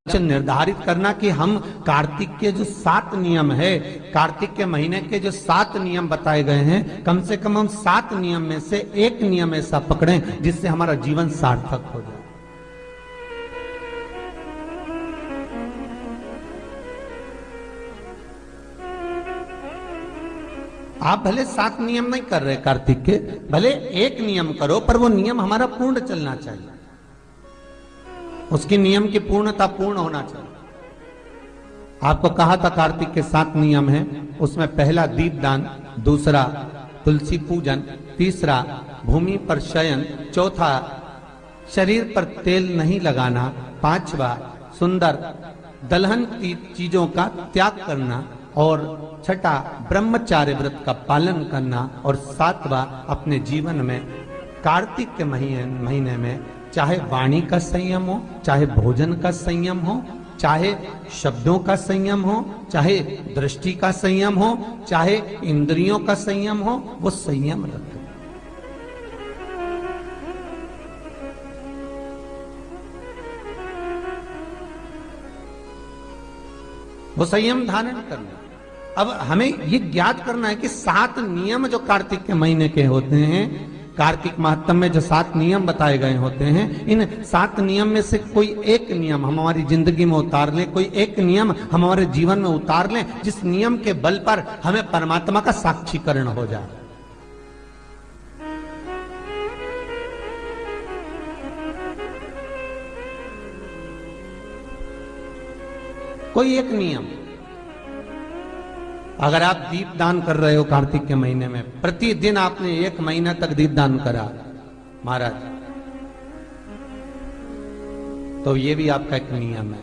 निर्धारित करना कि हम कार्तिक के जो 7 नियम है, कार्तिक के महीने के जो 7 नियम बताए गए हैं, कम से कम हम 7 नियम में से एक नियम ऐसा पकड़ें जिससे हमारा जीवन सार्थक हो जाए। आप भले 7 नियम नहीं कर रहे कार्तिक के, भले एक नियम करो, पर वो नियम हमारा पूर्ण चलना चाहिए, उसकी नियम की पूर्णता पूर्ण होना चाहिए। आपको कहा था कार्तिक के 7 नियम हैं, उसमें पहला दीपदान, दूसरा तुलसी पूजन, तीसरा भूमि पर शयन, चौथा शरीर पर तेल नहीं लगाना, पांचवा सुंदर दलहन की चीजों का त्याग करना, और छठा ब्रह्मचार्य व्रत का पालन करना, और 7वां अपने जीवन में कार्तिक के महीने में चाहे वाणी का संयम हो, चाहे भोजन का संयम हो, चाहे शब्दों का संयम हो, चाहे दृष्टि का संयम हो, चाहे इंद्रियों का संयम हो, वो संयम रखें। वो संयम धारण करना। अब हमें ये ज्ञात करना है कि 7 नियम जो कार्तिक के महीने के होते हैं, कार्तिक महात्म्य में जो 7 नियम बताए गए होते हैं, इन 7 नियम में से कोई एक नियम हम हमारी जिंदगी में उतार लें, कोई एक नियम हम हमारे जीवन में उतार लें, जिस नियम के बल पर हमें परमात्मा का साक्षीकरण हो जाए। कोई एक नियम। अगर आप दीप दान कर रहे हो कार्तिक के महीने में, प्रतिदिन आपने 1 महीना तक दीप दान करा महाराज, तो ये भी आपका एक नियम है।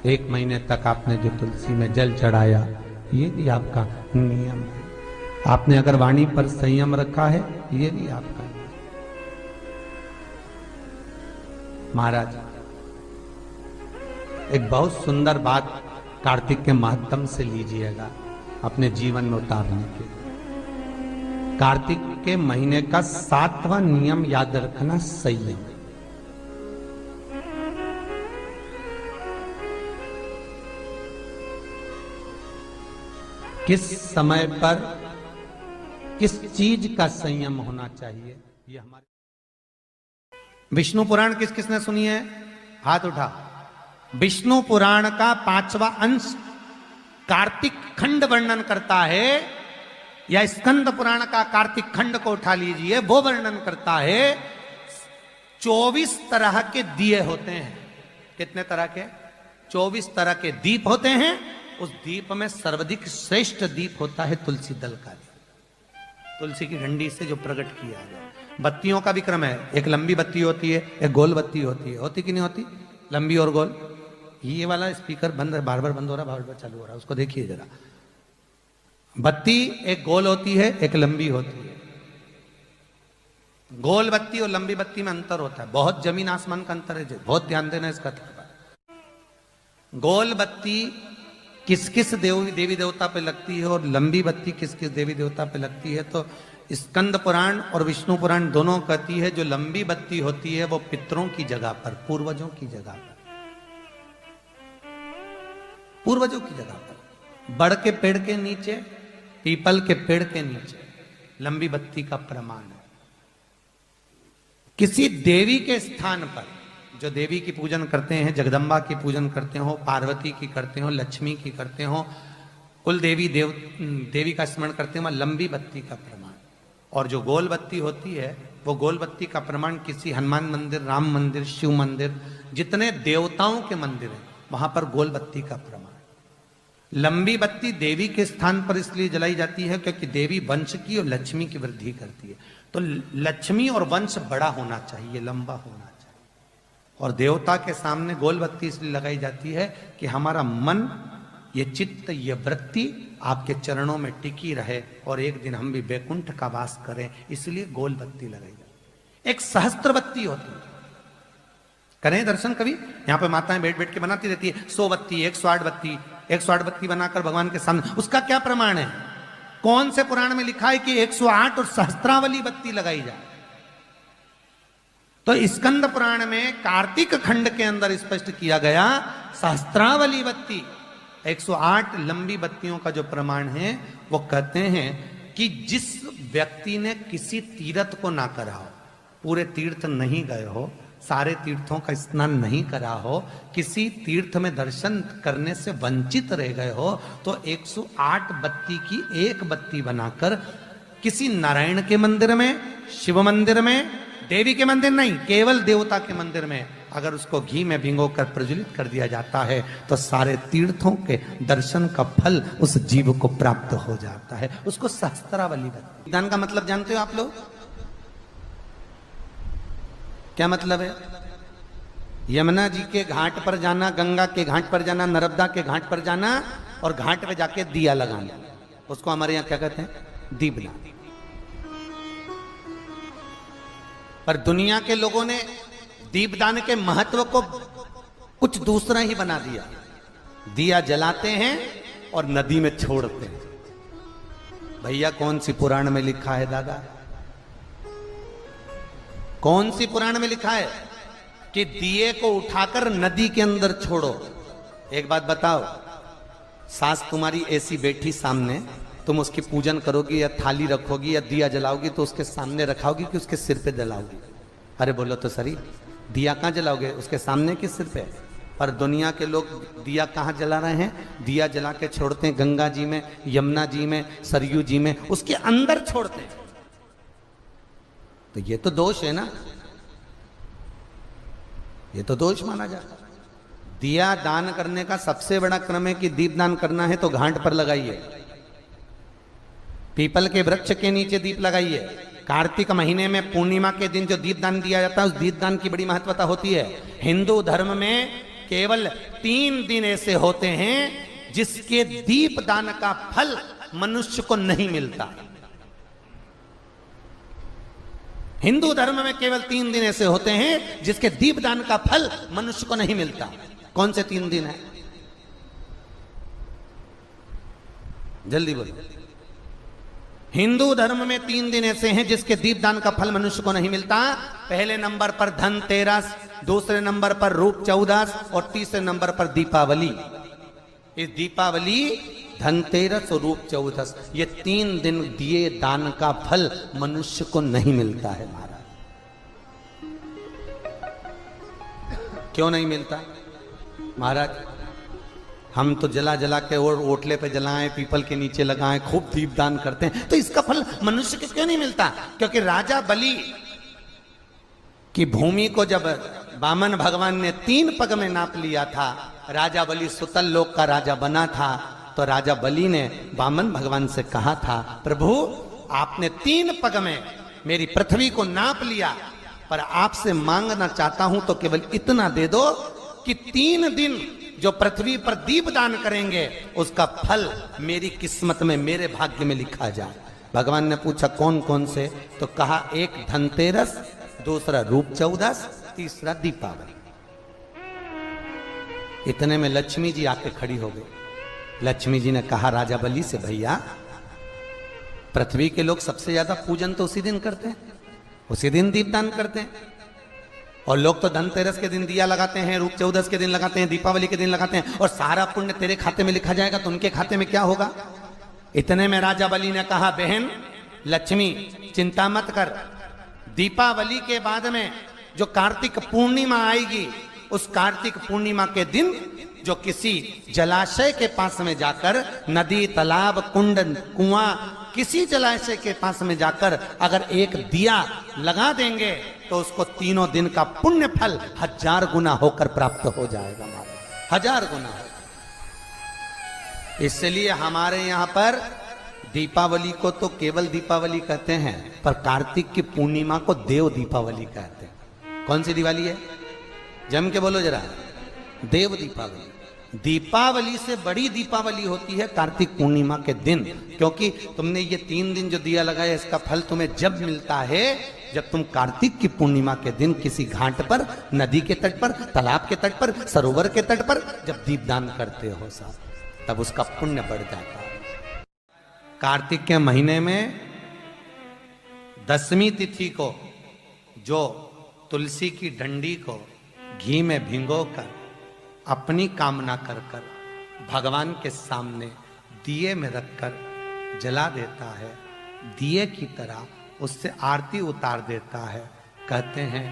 1 महीने तक आपने जो तुलसी में जल चढ़ाया, ये भी आपका नियम है। आपने अगर वाणी पर संयम रखा है, ये भी आपका है। महाराज एक बहुत सुंदर बात कार्तिक के माध्यम से लीजिएगा अपने जीवन में उतारने के लिए। कार्तिक के महीने का 7वां नियम याद रखना, संयम। किस समय पर किस चीज का संयम होना चाहिए, ये हमारे विष्णु पुराण किस किसने सुनी है? हाथ उठा। विष्णु पुराण का 5वां अंश कार्तिक खंड वर्णन करता है, या स्कंद पुराण का कार्तिक खंड को उठा लीजिए, वो वर्णन करता है 24 तरह के दिए होते हैं। कितने तरह के? 24 तरह के दीप होते हैं। उस दीप में सर्वाधिक श्रेष्ठ दीप होता है तुलसी दल का दीप, तुलसी की डंडी से जो प्रकट किया है। बत्तियों का भी क्रम है, एक लंबी बत्ती होती है, एक गोल बत्ती होती है। होती कि नहीं होती? लंबी और गोल। ये वाला स्पीकर बंद है, बार बार बंद हो रहा, बार बार चालू हो रहा है, उसको देखिए जरा। बत्ती एक गोल होती है, एक लंबी होती है। गोल बत्ती और लंबी बत्ती में अंतर होता है, बहुत जमीन आसमान का अंतर है, बहुत ध्यान देना इसका। गोल बत्ती किस किस देवी देवता पे लगती है और लंबी बत्ती किस किस देवी देवता पे लगती है, तो स्कंद पुराण और विष्णु पुराण दोनों कहती है जो लंबी बत्ती होती है वो पितरों की जगह पर, पूर्वजों की जगह पर, पूर्वजों की जगह पर, बड़ के पेड़ के नीचे, पीपल के पेड़ के नीचे लंबी बत्ती का प्रमाण है। किसी देवी के स्थान पर, जो देवी की पूजन करते हैं, जगदम्बा की पूजन करते हो, पार्वती की करते हो, लक्ष्मी की करते हो, कुल देवी का स्मरण करते हो, लंबी बत्ती का प्रमाण। और जो गोल बत्ती होती है, वो गोल बत्ती का प्रमाण किसी हनुमान मंदिर, राम मंदिर, शिव मंदिर, जितने देवताओं के मंदिर हैं वहां पर गोल बत्ती का प्रमाण। लंबी बत्ती देवी के स्थान पर इसलिए जलाई जाती है क्योंकि देवी वंश की और लक्ष्मी की वृद्धि करती है, तो लक्ष्मी और वंश बड़ा होना चाहिए, लंबा होना चाहिए। और देवता के सामने गोल बत्ती इसलिए लगाई जाती है कि हमारा मन, ये चित्त, ये वृत्ति आपके चरणों में टिकी रहे और एक दिन हम भी वैकुंठ का वास करें, इसलिए गोल बत्ती लगाई जाती है। एक सहस्त्र बत्ती होती है, करें दर्शन कभी? यहाँ पे माताएं बैठ बैठ के बनाती रहती है 100 बत्ती, 108 बत्ती, 108 बत्ती बनाकर भगवान के सामने। उसका क्या प्रमाण है? कौन से पुराण में लिखा है कि 108 और सहस्त्रावली बत्ती लगाई जाए? तो स्कंद पुराण में कार्तिक खंड के अंदर स्पष्ट किया गया सहस्त्रावली बत्ती, 108 लंबी बत्तियों का जो प्रमाण है वो कहते हैं कि जिस व्यक्ति ने किसी तीर्थ को ना करा हो, पूरे तीर्थ नहीं गए हो, सारे तीर्थों का स्नान नहीं करा हो, किसी तीर्थ में दर्शन करने से वंचित रह गए हो, तो 108 बत्ती की एक बत्ती बनाकर किसी नारायण के मंदिर में, शिव मंदिर में, देवी के मंदिर नहीं, केवल देवता के मंदिर में अगर उसको घी में भिगोकर प्रज्वलित कर दिया जाता है तो सारे तीर्थों के दर्शन का फल उस जीव को प्राप्त हो जाता है। उसको सहस्त्रावली बत्ती। दान का मतलब जानते हो आप लोग? क्या मतलब है? यमुना जी के घाट पर जाना, गंगा के घाट पर जाना, नर्मदा के घाट पर जाना और घाट पे जाके दिया लगाना, उसको हमारे यहाँ क्या कहते हैं? दीपदान। पर दुनिया के लोगों ने दीपदान के महत्व को कुछ दूसरा ही बना दिया। दिया जलाते हैं और नदी में छोड़ते हैं। भैया कौन सी पुराण में लिखा है दादा? कौन सी पुराण में लिखा है कि दिए को उठाकर नदी के अंदर छोड़ो? एक बात बताओ, सास तुम्हारी ऐसी बैठी सामने, तुम उसकी पूजन करोगी या थाली रखोगी या दिया जलाओगी तो उसके सामने रखाओगी कि उसके सिर पे जलाओगी? अरे बोलो तो सही, दिया कहां जलाओगे? उसके सामने कि सिर पे? पर दुनिया के लोग दिया कहां जला रहे हैं? दिया जला के छोड़ते हैं गंगा जी में, यमुना जी में, सरयू जी में, उसके अंदर छोड़ते हैं। तो ये तो दोष है ना, ये तो दोष माना जाता है। दिया दान करने का सबसे बड़ा क्रम है कि दीप दान करना है तो घाट पर लगाइए, पीपल के वृक्ष के नीचे दीप लगाइए। कार्तिक महीने में पूर्णिमा के दिन जो दीप दान दिया जाता है उस दीप दान की बड़ी महत्वता होती है। हिंदू धर्म में केवल 3 दिन ऐसे होते हैं जिसके दीप दान का फल मनुष्य को नहीं मिलता। हिंदू धर्म में केवल 3 दिन ऐसे होते हैं जिसके दीप दान का फल मनुष्य को नहीं मिलता। कौन से 3 दिन है? जल्दी बोलो। हिंदू धर्म में 3 दिन ऐसे हैं जिसके दीपदान का फल मनुष्य को नहीं मिलता। पहले नंबर पर धनतेरस, दूसरे नंबर पर रूप चौदस और तीसरे नंबर पर दीपावली। इस दीपावली, धनतेरस और रूप चौदस, ये 3 दिन दिए दान का फल मनुष्य को नहीं मिलता है महाराज। क्यों नहीं मिलता महाराज? हम तो जला जला के और ओटले पे जलाएं, पीपल के नीचे लगाएं, खूब दीपदान करते हैं, तो इसका फल मनुष्य को क्यों नहीं मिलता? क्योंकि राजा बलि की भूमि को जब वामन भगवान ने 3 पग में नाप लिया था, राजा बलि सुतल लोक का राजा बना था, तो राजा बलि ने वामन भगवान से कहा था, प्रभु आपने 3 पग में मेरी पृथ्वी को नाप लिया, पर आपसे मांगना चाहता हूं तो केवल इतना दे दो कि 3 दिन जो पृथ्वी पर दीपदान करेंगे उसका फल मेरी किस्मत में, मेरे भाग्य में लिखा जाए। भगवान ने पूछा कौन कौन से? तो कहा एक धनतेरस, दूसरा रूप चौदस, तीसरा दीपावली। इतने में लक्ष्मी जी आके खड़ी हो गई। लक्ष्मी जी ने कहा राजा बलि से, भैया पृथ्वी के लोग सबसे ज्यादा पूजन तो उसी दिन करते हैं, उसी दिन दीपदान करते हैं, और लोग तो धनतेरस के दिन दिया लगाते हैं, रूप चौदस के दिन लगाते हैं, दीपावली के दिन लगाते हैं, और सारा पुण्य तेरे खाते में लिखा जाएगा, तो उनके खाते में क्या होगा? इतने में राजा बलि ने कहा, बहन लक्ष्मी चिंता मत कर, दीपावली के बाद में जो कार्तिक पूर्णिमा आएगी, उस कार्तिक पूर्णिमा के दिन जो किसी जलाशय के पास में जाकर, नदी, तालाब, कुंड, कुआं, किसी जलाशय के पास में जाकर अगर एक दिया लगा देंगे तो उसको 3 दिन का पुण्य फल 1000 गुना होकर प्राप्त हो जाएगा महाराज, 1000 गुना। इसलिए हमारे यहाँ पर दीपावली को तो केवल दीपावली कहते हैं, पर कार्तिक की पूर्णिमा को देव दीपावली कहते हैं। कौन सी दिवाली है? जम के बोलो जरा। देव दीपावली। दीपावली से बड़ी दीपावली होती है कार्तिक पूर्णिमा के दिन, क्योंकि तुमने ये 3 दिन जो दिया लगाया इसका फल तुम्हें जब मिलता है जब तुम कार्तिक की पूर्णिमा के दिन किसी घाट पर, नदी के तट पर, तालाब के तट पर, सरोवर के तट पर जब दीपदान करते हो साहब, तब उसका पुण्य बढ़ जाता है। कार्तिक के महीने में 10वीं तिथि को जो तुलसी की डंडी को घी में भिगोकर अपनी कामना कर कर भगवान के सामने दिए में रखकर जला देता है, दिए की तरह उससे आरती उतार देता है, कहते हैं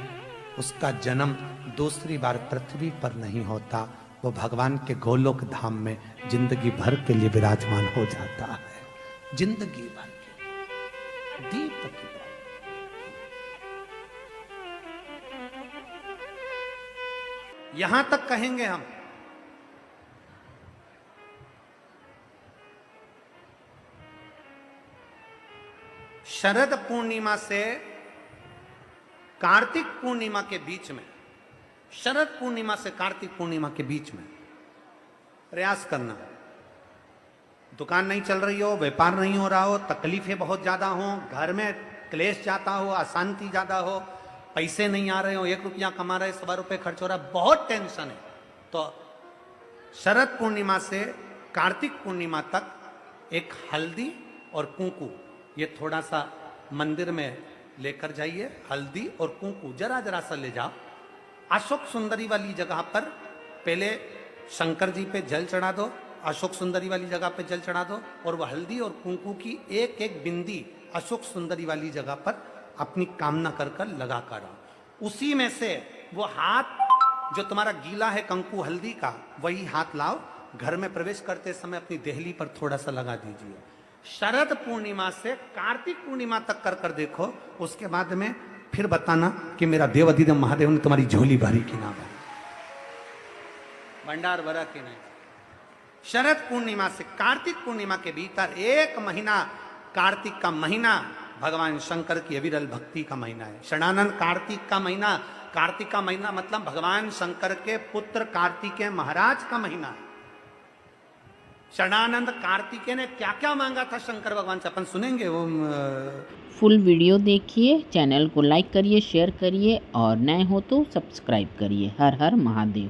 उसका जन्म दूसरी बार पृथ्वी पर नहीं होता, वो भगवान के गोलोक धाम में जिंदगी भर के लिए विराजमान हो जाता है। जिंदगी भर के दीप की तरह। यहां तक कहेंगे हम, शरद पूर्णिमा से कार्तिक पूर्णिमा के बीच में, शरद पूर्णिमा से कार्तिक पूर्णिमा के बीच में प्रयास करना। दुकान नहीं चल रही हो, व्यापार नहीं हो रहा हो, तकलीफें बहुत ज्यादा हो, घर में क्लेश जाता हो, अशांति ज्यादा हो, पैसे नहीं आ रहे हो, 1 रुपया कमा रहे 1.25 रुपये खर्च हो रहा है, बहुत टेंशन है, तो शरद पूर्णिमा से कार्तिक पूर्णिमा तक एक हल्दी और कुंकू, ये थोड़ा सा मंदिर में लेकर जाइए, हल्दी और कुंकू जरा जरा सा ले जाओ। अशोक सुंदरी वाली जगह पर पहले शंकर जी पे जल चढ़ा दो, अशोक सुंदरी वाली जगह पे जल चढ़ा दो, और वह हल्दी और कुंकू की एक एक बिंदी अशोक सुंदरी वाली जगह पर अपनी कामना कर कर लगा कर आओ। उसी में से वो हाथ जो तुम्हारा गीला है कंकु हल्दी का, वही हाथ लाओ, घर में प्रवेश करते समय अपनी देहली पर थोड़ा सा लगा दीजिए। शरद पूर्णिमा से कार्तिक पूर्णिमा तक कर कर देखो, उसके बाद में फिर बताना कि मेरा देवाधिदेव महादेव ने तुम्हारी झोली भरी कि ना भरी, भंडार भरा कि नहीं। शरद पूर्णिमा से कार्तिक पूर्णिमा के भीतर 1 महीना, कार्तिक का महीना भगवान शंकर की अविरल भक्ति का महीना है। षडानंद कार्तिक का महीना, कार्तिक का महीना मतलब भगवान शंकर के पुत्र कार्तिकेय महाराज का महीना है। षडानंद कार्तिकेय ने क्या क्या मांगा था शंकर भगवान से, अपन सुनेंगे वो। फुल वीडियो देखिए, चैनल को लाइक करिए, शेयर करिए और नए हो तो सब्सक्राइब करिए। हर हर महादेव।